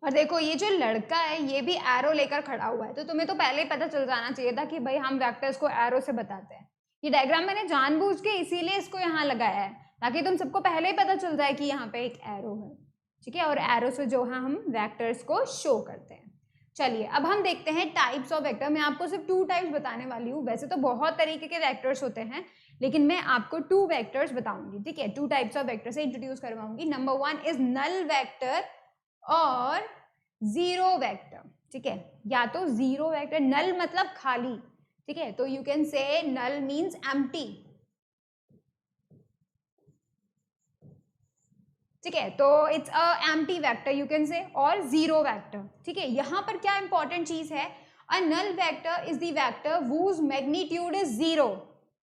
और देखो ये जो लड़का है ये भी एरो लेकर खड़ा हुआ है, तो तुम्हें तो पहले ही पता चल जाना चाहिए था कि भाई हम वेक्टर्स को एरो से बताते हैं। ये डायग्राम मैंने जानबूझ के इसीलिए इसको यहाँ लगाया है ताकि तुम सबको पहले ही पता चल जाए कि यहाँ पे एक एरो है, ठीक है, और एरो से जो है हम वेक्टर्स को शो करते हैं। चलिए अब हम देखते हैं टाइप्स ऑफ वेक्टर। मैं आपको सिर्फ 2 टाइप्स बताने वाली हूँ, वैसे तो बहुत तरीके के वेक्टर्स होते हैं लेकिन मैं आपको 2 वेक्टर्स बताऊंगी, ठीक है। 2 टाइप्स ऑफ वेक्टर से इंट्रोड्यूस करवाऊंगी। नंबर 1 इज नल वेक्टर और जीरो वेक्टर, ठीक है, या तो जीरो वेक्टर, नल मतलब खाली, ठीक है, तो यू कैन से नल मीन्स एम्प्टी, ठीक है, तो it's a empty vector you can से, और जीरो वेक्टर, ठीक है। यहां पर क्या इंपॉर्टेंट चीज है, a null vector is the vector whose magnitude is zero,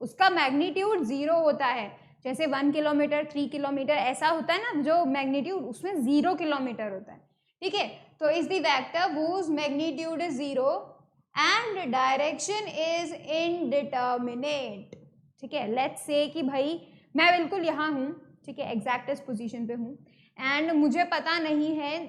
उसका मैग्नीट्यूड जीरो होता है, जैसे 1 किलोमीटर 3 किलोमीटर ऐसा होता है ना जो मैग्नीट्यूड, उसमें 0 किलोमीटर होता है, ठीक है। तो is the vector whose magnitude is zero and direction is indeterminate, ठीक है। लेट्स से कि भाई मैं बिल्कुल यहाँ हूँ, ठीक है, एग्जैक्टेस्ट पोजीशन पे हूँ एंड मुझे पता नहीं है,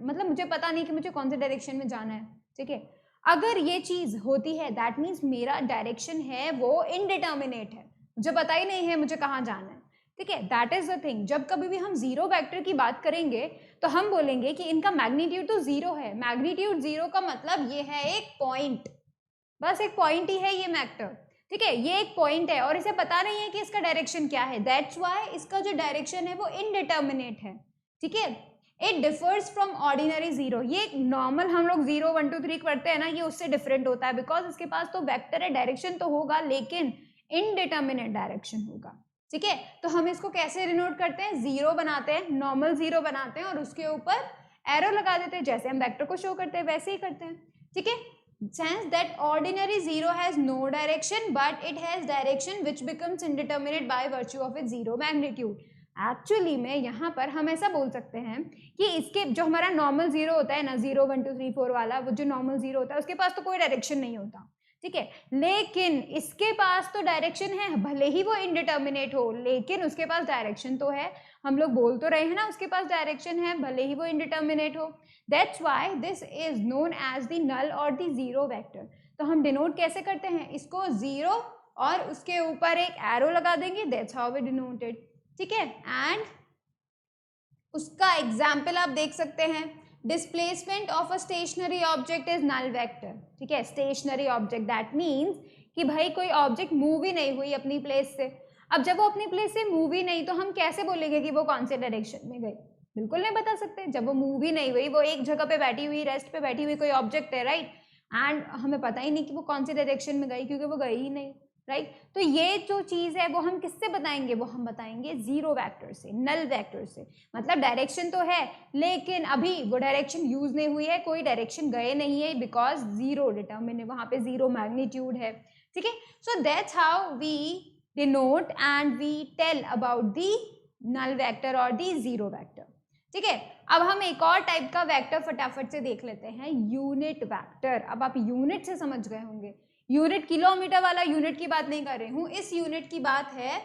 मतलब मुझे पता नहीं कि मुझे कौन से डायरेक्शन में जाना है, ठीक है। अगर ये चीज होती है दैट मीन्स मेरा डायरेक्शन है वो इनडिटर्मिनेट है, मुझे पता ही नहीं है मुझे कहाँ जाना है, ठीक है। दैट इज द थिंग, जब कभी भी हम जीरो वेक्टर की बात करेंगे तो हम बोलेंगे कि इनका मैग्नीट्यूड तो जीरो है। मैग्नीट्यूड जीरो का मतलब ये है एक पॉइंट, बस एक पॉइंट ही है ये वेक्टर, ठीक है, ये एक पॉइंट है और इसे पता नहीं है कि इसका डायरेक्शन क्या है, दैट्स व्हाई इसका जो डायरेक्शन है वो इनडिटर्मिनेट है, ठीक है। It differs from ordinary zero, ये नॉर्मल हम लोग 0 1 2 3 पढ़ते हैं ना, ये उससे डिफरेंट होता है बिकॉज इसके पास तो वेक्टर है, डायरेक्शन तो होगा लेकिन इनडिटर्मिनेट डायरेक्शन होगा, ठीक है। तो हम इसको कैसे डिनोट करते हैं, जीरो बनाते हैं, नॉर्मल जीरो बनाते हैं और उसके ऊपर एरो लगा देते हैं, जैसे हम वेक्टर को शो करते हैं वैसे ही करते हैं, ठीक है। Since that ordinary zero has no direction but it has direction which becomes indeterminate by virtue of its zero magnitude. Actually में यहाँ पर हम ऐसा बोल सकते हैं कि इसके जो हमारा नॉर्मल जीरो होता है ना, 0 1 2 3 4 वाला, वो जो नॉर्मल जीरो होता है उसके पास तो कोई डायरेक्शन नहीं होता, ठीक है, लेकिन इसके पास तो डायरेक्शन है, भले ही वो इनडिटर्मिनेट हो लेकिन उसके पास डायरेक्शन तो है। हम लोग बोल तो रहे हैं ना उसके पास डायरेक्शन है भले ही वो इनडिटर्मिनेट हो, that's why this is known as the null और द जीरो वेक्टर। तो हम डिनोट कैसे करते हैं इसको, जीरो और उसके ऊपर एक एरो लगा देंगे, दैट्स हाउ वी डिनोटेड, ठीक है। एंड उसका एग्जाम्पल आप देख सकते हैं, displacement of a stationary object is null vector, ठीक है। स्टेशनरी ऑब्जेक्ट दैट मीन्स कि भाई कोई ऑब्जेक्ट मूव ही नहीं हुई अपनी प्लेस से। अब जब वो अपनी प्लेस से मूव ही नहीं तो हम कैसे बोलेंगे कि वो कौन से डायरेक्शन में गई, बिल्कुल नहीं बता सकते। जब वो मूव ही नहीं हुई, वो एक जगह पे बैठी हुई, रेस्ट पे बैठी हुई कोई ऑब्जेक्ट है, राइट, एंड हमें पता ही नहीं कि वो कौन से डायरेक्शन में गई क्योंकि वो गई ही नहीं, राइट। तो ये जो चीज है वो हम किससे बताएंगे, वो हम बताएंगे जीरो वेक्टर से, नल वेक्टर से। मतलब डायरेक्शन तो है लेकिन अभी वो डायरेक्शन यूज नहीं हुई है, कोई डायरेक्शन गए नहीं है बिकॉज जीरो डिटर्मिन, वहां पे जीरो मैग्नीट्यूड है, ठीक है। So that's how we denote and we tell about the null vector और दी जीरो वेक्टर, ठीक है। अब हम एक और टाइप का वेक्टर फटाफट से देख लेते हैं, यूनिट वेक्टर। अब आप यूनिट से समझ गए होंगे, यूनिट किलोमीटर वाला यूनिट की बात नहीं कर रही हूं, इस यूनिट की बात है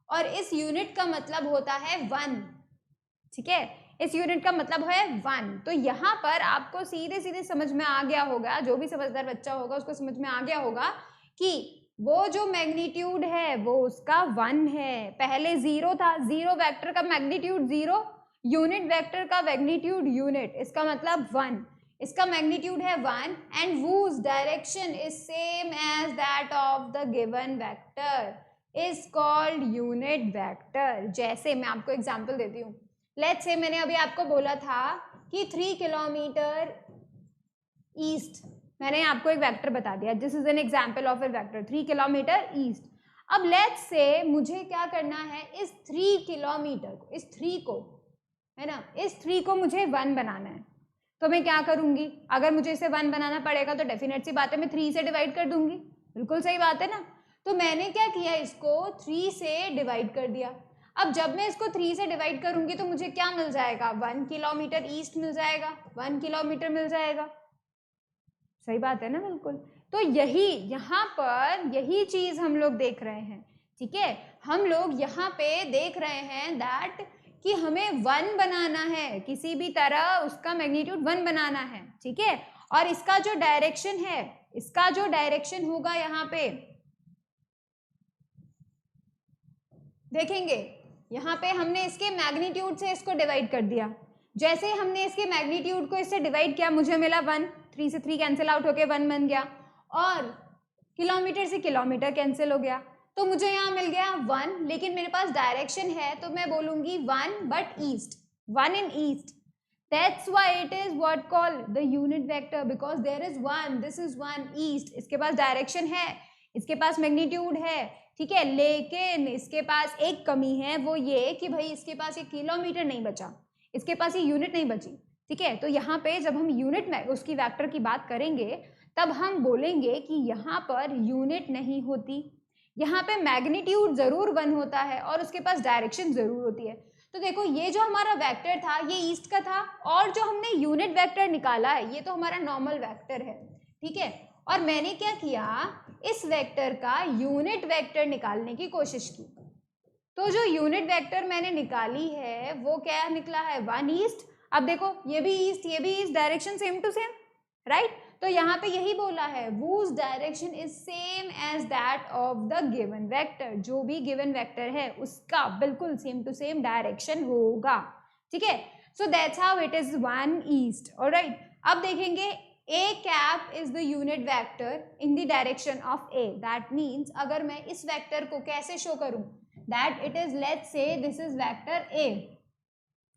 और इस यूनिट का मतलब होता है 1, ठीक है, इस यूनिट का मतलब है 1। तो यहाँ पर आपको सीधे सीधे समझ में आ गया होगा, जो भी समझदार बच्चा होगा उसको समझ में आ गया होगा कि वो जो मैग्नीट्यूड है वो उसका 1 है, पहले 0 था, जीरो वेक्टर का मैग्नीट्यूड 0, यूनिट वेक्टर का मैग्नीट्यूड यूनिट, इसका मतलब 1, इसका मैग्नीट्यूड है 1 and whose direction is same as that of the given vector is called unit vector. जैसे मैं आपको एग्जांपल देती हूँ, लेट्स से मैंने अभी आपको बोला था कि 3 किलोमीटर ईस्ट, मैंने आपको एक वेक्टर बता दिया, this is an example of A vector 3 kilometre east. अब लेट्स से मुझे क्या करना है, इस 3 किलोमीटर को, इस 3 को, है ना, इस 3 को मुझे 1 बनाना है। तो मैं क्या करूंगी, अगर मुझे इसे 1 बनाना पड़ेगा तो डेफिनेट सी बात है मैं 3 से डिवाइड कर दूंगी, बिल्कुल सही बात है ना। तो मैंने क्या किया, इसको 3 से डिवाइड कर दिया। अब जब मैं इसको 3 से डिवाइड करूंगी तो मुझे क्या मिल जाएगा, 1 किलोमीटर ईस्ट मिल जाएगा, 1 किलोमीटर मिल जाएगा, सही बात है ना, बिल्कुल। तो यही यहाँ पर यही चीज हम लोग देख रहे हैं, ठीक है। हम लोग यहाँ पे देख रहे हैं दैट कि हमें 1 बनाना है, किसी भी तरह उसका मैग्नीट्यूड 1 बनाना है, ठीक है। और इसका जो डायरेक्शन है, इसका जो डायरेक्शन होगा यहाँ पे देखेंगे, यहाँ पे हमने इसके मैग्नीट्यूड से इसको डिवाइड कर दिया। जैसे हमने इसके मैग्नीट्यूड को इससे डिवाइड किया, मुझे मिला 1, 3 से 3 कैंसिल आउट होके 1 बन गया, और किलोमीटर से किलोमीटर कैंसिल हो गया, तो मुझे यहाँ मिल गया 1। लेकिन मेरे पास डायरेक्शन है तो मैं बोलूंगी 1 but east, 1 in east. That's why it is what called the unit vector, because there is 1, this is 1 east. इसके पास डायरेक्शन है, इसके पास मैग्नीट्यूड है, ठीक है, लेकिन इसके पास एक कमी है, वो ये कि भाई इसके पास ये किलोमीटर नहीं बचा, इसके पास ये यूनिट नहीं बची, ठीक है। तो यहाँ पे जब हम यूनिट में उसकी वेक्टर की बात करेंगे तब हम बोलेंगे कि यहाँ पर यूनिट नहीं होती, यहाँ पे मैग्नीट्यूड जरूर 1 होता है और उसके पास डायरेक्शन जरूर होती है। तो देखो ये जो हमारा वेक्टर था ये ईस्ट का था, और जो हमने यूनिट वेक्टर निकाला है ये तो हमारा नॉर्मल वेक्टर है, ठीक है। और मैंने क्या किया, इस वेक्टर का यूनिट वेक्टर निकालने की कोशिश की। तो जो यूनिट वेक्टर मैंने निकाली है वो क्या निकला है, 1 ईस्ट। अब देखो ये भी ईस्ट, ये भी east, direction same to same, right. तो यहाँ पे यही बोला है, whose direction is same as that of the given vector, जो भी गिवन वेक्टर है उसका बिल्कुल सेम टू सेम डायरेक्शन होगा, ठीक है। So that's how it is 1 east, alright. अब देखेंगे a cap is the unit vector in the direction of a. That means अगर मैं इस वेक्टर को कैसे शो करूं, that it is, let's say this is vector a,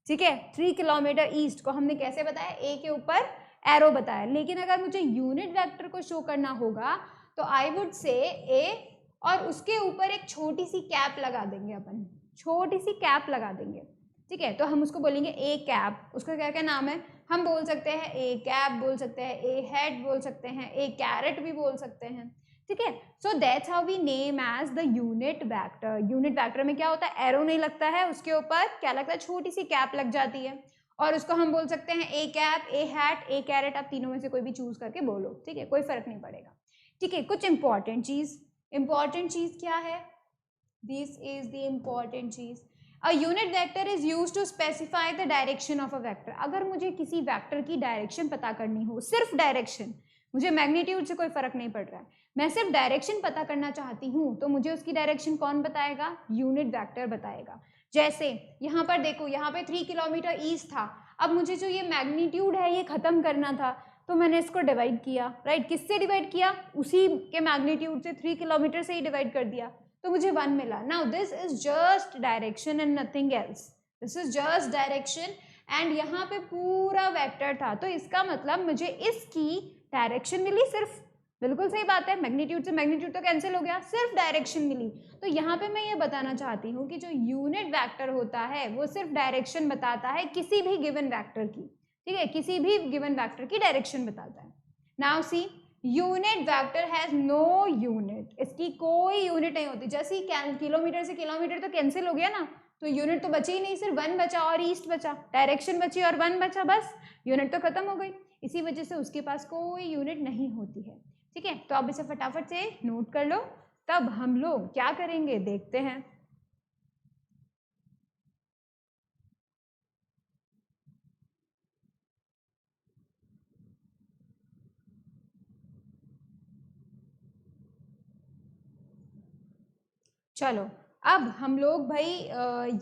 ठीक है। 3 किलोमीटर ईस्ट को हमने कैसे बताया, a के ऊपर एरो बताया। लेकिन अगर मुझे यूनिट वेक्टर को शो करना होगा तो आई वुड से a, और उसके ऊपर एक छोटी सी कैप लगा देंगे, अपन छोटी सी कैप लगा देंगे, ठीक है। तो हम उसको बोलेंगे a कैप, उसका क्या क्या नाम है, हम बोल सकते हैं a कैप बोल सकते हैं, a हेड बोल सकते हैं, a कैरेट भी बोल सकते हैं, ठीक है। So that's how we name as the unit vector. Unit vector में क्या होता है, एरो नहीं लगता है, उसके ऊपर क्या लगता है, छोटी सी कैप लग जाती है, और उसको हम बोल सकते हैं a cap, a hat, a caret. आप तीनों में से कोई भी चूज करके बोलो, ठीक है, कोई फर्क नहीं पड़ेगा, ठीक है। कुछ इंपॉर्टेंट चीज क्या है, दिस इज द इंपॉर्टेंट चीज। A unit vector is used to specify the direction of a vector. अगर मुझे किसी वेक्टर की डायरेक्शन पता करनी हो, सिर्फ डायरेक्शन, मुझे मैग्नीट्यूड से कोई फर्क नहीं पड़ रहा है, मैं सिर्फ डायरेक्शन पता करना चाहती हूँ, तो मुझे उसकी डायरेक्शन कौन बताएगा, यूनिट वेक्टर बताएगा। जैसे यहाँ पर देखो, यहाँ पे 3 किलोमीटर ईस्ट था, अब मुझे जो ये मैग्नीट्यूड है ये खत्म करना था, तो मैंने इसको डिवाइड किया, राइट। किससे डिवाइड किया, उसी के मैग्नीट्यूड से, 3 किलोमीटर से ही डिवाइड कर दिया, तो मुझे 1 मिला। Now this is just direction and nothing else, this is just direction, and यहाँ पे पूरा वेक्टर था, तो इसका मतलब मुझे इसकी डायरेक्शन मिली सिर्फ, बिल्कुल सही बात है, मैग्नीट्यूड से मैग्नीट्यूड तो कैंसिल हो गया, सिर्फ डायरेक्शन मिली। तो यहाँ पे मैं ये बताना चाहती हूँ कि जो यूनिट वेक्टर होता है वो सिर्फ डायरेक्शन बताता है किसी भी गिवन वेक्टर की, ठीक है, किसी भी गिवन वेक्टर की डायरेक्शन बताता है। Now see, unit vector has no unit, इसकी कोई यूनिट नहीं होती। जैसे ही किलोमीटर से किलोमीटर तो कैंसिल हो गया ना, तो यूनिट तो बची ही नहीं, सिर्फ 1 बचा और ईस्ट बचा, डायरेक्शन बची और 1 बचा, बस यूनिट तो खत्म हो गई। इसी वजह से उसके पास कोई यूनिट नहीं होती है, ठीक है। तो अब इसे फटाफट से नोट कर लो, तब हम लोग क्या करेंगे देखते हैं। चलो अब हम लोग भाई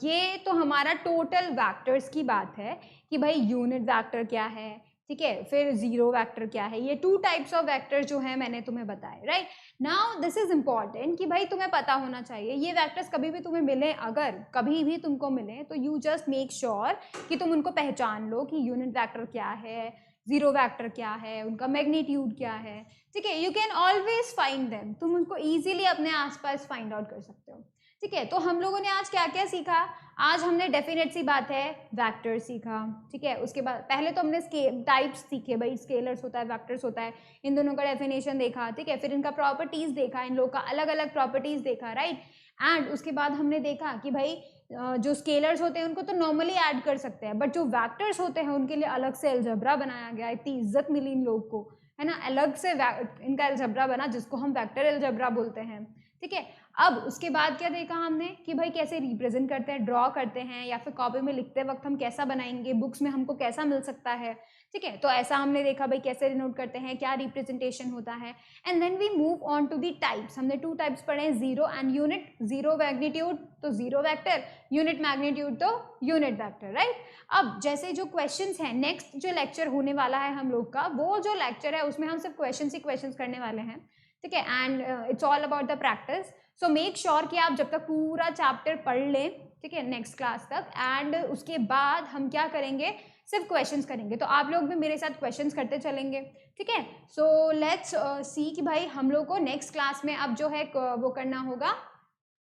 ये तो हमारा टोटल वेक्टर्स की बात है कि भाई यूनिट वेक्टर क्या है, ठीक है, फिर जीरो वेक्टर क्या है, ये 2 टाइप्स ऑफ वेक्टर जो है मैंने तुम्हें बताए, right. Now this is important कि भाई तुम्हें पता होना चाहिए, ये वेक्टर्स कभी भी तुम्हें मिले, अगर कभी भी तुमको मिले तो यू जस्ट मेक श्योर कि तुम उनको पहचान लो कि यूनिट वेक्टर क्या है, जीरो वेक्टर क्या है, उनका मैग्नीट्यूड क्या है, ठीक है। You can always find them, तुम उनको ईजिली अपने आसपास फाइंड आउट कर सकते हो, ठीक है। तो हम लोगों ने आज क्या क्या सीखा, आज हमने डेफिनेट सी बात है वेक्टर सीखा, ठीक है। उसके बाद पहले तो हमने टाइप्स सीखे, भाई स्केलर्स होता है, वेक्टर्स होता है, इन दोनों का डेफिनेशन देखा, ठीक है। फिर इनका प्रॉपर्टीज देखा, इन लोगों का अलग अलग प्रॉपर्टीज देखा, राइट। एंड उसके बाद हमने देखा कि भाई जो स्केलर्स होते हैं उनको तो नॉर्मली ऐड कर सकते हैं, बट जो वेक्टर्स होते हैं उनके लिए अलग से अलजेब्रा बनाया गया, इतनी इज्जत मिली इन लोग को, है ना, अलग से इनका अलजेब्रा बना जिसको हम वेक्टर अलजेब्रा बोलते हैं, ठीक है। अब उसके बाद क्या देखा हमने कि भाई कैसे रिप्रेजेंट करते हैं, ड्रॉ करते हैं, या फिर कॉपी में लिखते वक्त हम कैसा बनाएंगे, बुक्स में हमको कैसा मिल सकता है, ठीक है। तो ऐसा हमने देखा भाई कैसे डिनोट करते हैं, क्या रिप्रेजेंटेशन होता है। And then we move on to the types. हमने 2 टाइप्स पढ़े हैं, zero and unit. Zero magnitude तो जीरो वेक्टर, यूनिट मैग्नीट्यूड तो यूनिट वेक्टर, राइट। अब जैसे जो क्वेश्चंस हैं, नेक्स्ट जो लेक्चर होने वाला है हम लोग का, वो जो लेक्चर है उसमें हम सिर्फ क्वेश्चंस ही क्वेश्चंस करने वाले हैं, ठीक है। And it's all about the practice. So make sure कि आप जब तक पूरा चैप्टर पढ़ लें, ठीक है, नेक्स्ट क्लास तक, एंड उसके बाद हम क्या करेंगे, सिर्फ क्वेश्चंस करेंगे। तो आप लोग भी मेरे साथ क्वेश्चंस करते चलेंगे, ठीक है। सो लेट्स सी कि भाई हम लोग को नेक्स्ट क्लास में अब जो है वो करना होगा,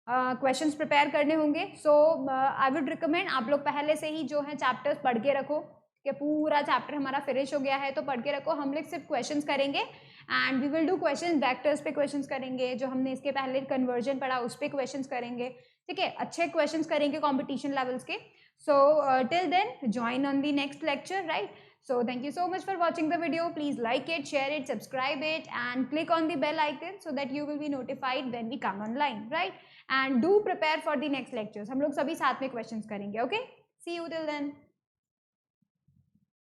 क्वेश्चंस प्रिपेयर करने होंगे। सो आई वुड रिकमेंड आप लोग पहले से ही जो है चैप्टर्स पढ़ के रखो, कि पूरा चैप्टर हमारा फिनिश हो गया है तो पढ़ के रखो। हम लोग सिर्फ क्वेश्चंस करेंगे and we will do question, vectors पे क्वेश्चंस करेंगे, जो हमने इसके पहले कन्वर्जन पढ़ा उस पर क्वेश्चंस करेंगे, ठीक है, अच्छे क्वेश्चंस करेंगे कंपटीशन लेवल्स के। So till then join on the next lecture, right. So thank you so much for watching the video. Please like it, share it, subscribe it, and click on the bell icon so that you will be notified when we come online, right? And do prepare for the next lectures. हम लोग सभी साथ में questions करेंगे, okay? See you till then.